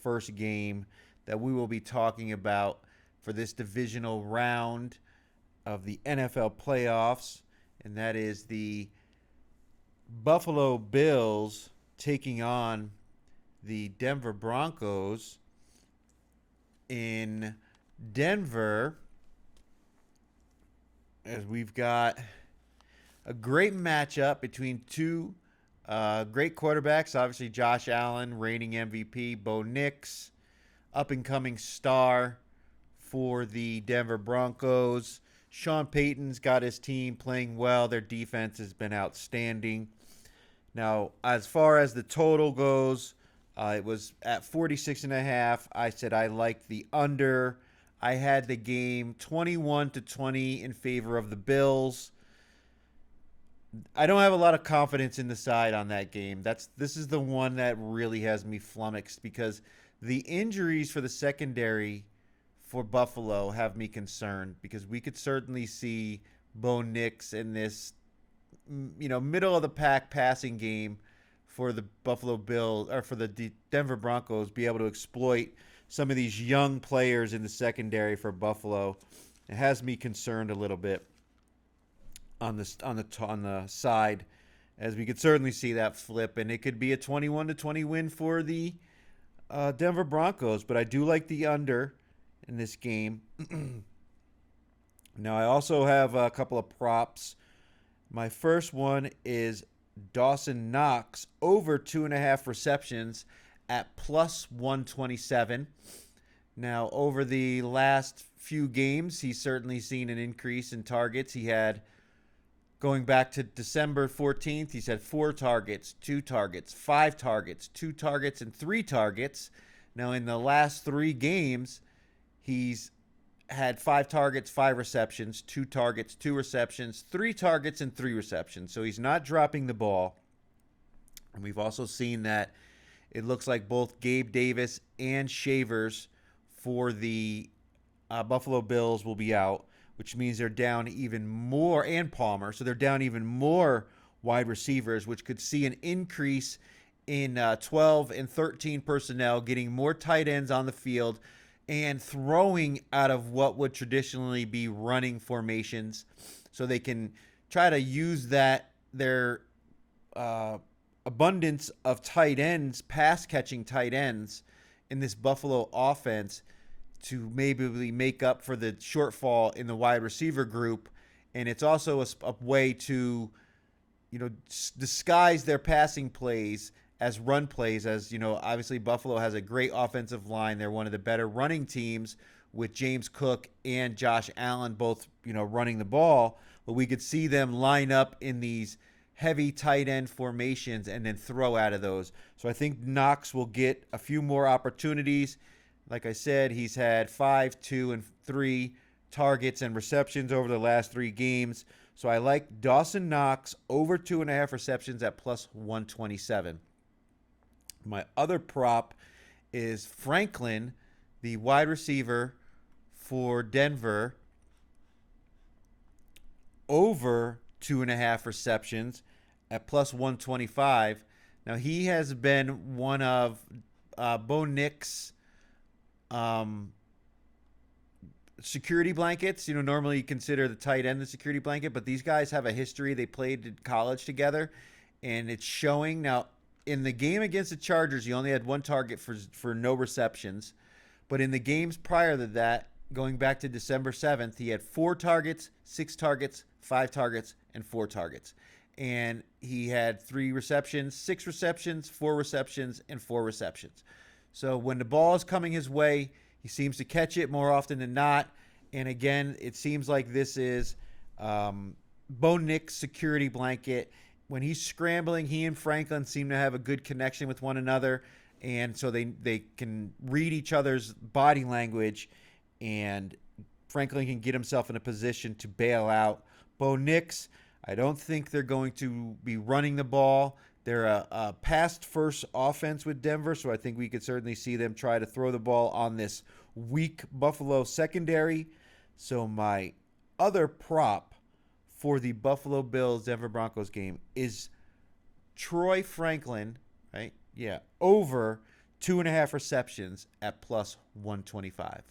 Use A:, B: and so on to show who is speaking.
A: first game that we will be talking about for this divisional round of the NFL playoffs, and that is the Buffalo Bills taking on the Denver Broncos in Denver, as we've got a great matchup between two great quarterbacks. Obviously, Josh Allen, reigning MVP, Bo Nix, up and coming star for the Denver Broncos. Sean Payton's got his team playing well. Their defense has been outstanding. Now, as far as the total goes, it was at 46.5. I said I liked the under. I had the game 21-20 in favor of the Bills. I don't have a lot of confidence in the side on that game. This is the one that really has me flummoxed because the injuries for the secondary for Buffalo have me concerned, because we could certainly see Bo Nix in this middle of the pack passing game for the Buffalo Bills, or for the Denver Broncos, be able to exploit some of these young players in the secondary for Buffalo. It has me concerned a little bit on the side, as we could certainly see that flip, and it could be a 21-20 win for the Denver Broncos. But I do like the under in this game. Now, I also have a couple of props. My first one is Dawson Knox over 2.5 receptions at plus 127. Now, over the last few games, he's certainly seen an increase in targets. He had, going back to December 14th, he's had 4 targets, 2 targets, 5 targets, 2 targets, and 3 targets. Now, in the last 3 games, he's had 5 targets, 5 receptions, 2 targets, 2 receptions, 3 targets, and 3 receptions. So he's not dropping the ball. And we've also seen that it looks like both Gabe Davis and Shavers for the Buffalo Bills will be out, which means they're down even more, and Palmer. So they're down even more wide receivers, which could see an increase in 12 and 13 personnel, getting more tight ends on the field and throwing out of what would traditionally be running formations, so they can try to use their abundance of tight ends, pass-catching tight ends in this Buffalo offense, to maybe make up for the shortfall in the wide receiver group. And it's also a way to, disguise their passing plays as run plays. As obviously Buffalo has a great offensive line. They're one of the better running teams, with James Cook and Josh Allen both, running the ball. But we could see them line up in these heavy tight end formations and then throw out of those. So I think Knox will get a few more opportunities. Like I said, he's had 5, 2, and 3 targets and receptions over the last 3 games. So I like Dawson Knox over 2.5 receptions at plus 127. My other prop is Franklin, the wide receiver for Denver, over 2.5 receptions at plus 125. Now, he has been one of Bo Nix' security blankets. Normally you consider the tight end the security blanket, but these guys have a history. They played in college together, and it's showing. Now, in the game against the Chargers, he only had 1 target for no receptions. But in the games prior to that, going back to December 7th, he had 4 targets, 6 targets, 5 targets, and 4 targets. And he had 3 receptions, 6 receptions, 4 receptions, and 4 receptions. So when the ball is coming his way, he seems to catch it more often than not. And again, it seems like this is Bo Nix' security blanket. When he's scrambling, he and Franklin seem to have a good connection with one another. And so they can read each other's body language, and Franklin can get himself in a position to bail out Bo Nix. I don't think they're going to be running the ball. They're a pass-first offense with Denver, so I think we could certainly see them try to throw the ball on this weak Buffalo secondary. So my other prop for the Buffalo Bills-Denver Broncos game is Troy Franklin, right? Yeah, over 2.5 receptions at plus 125.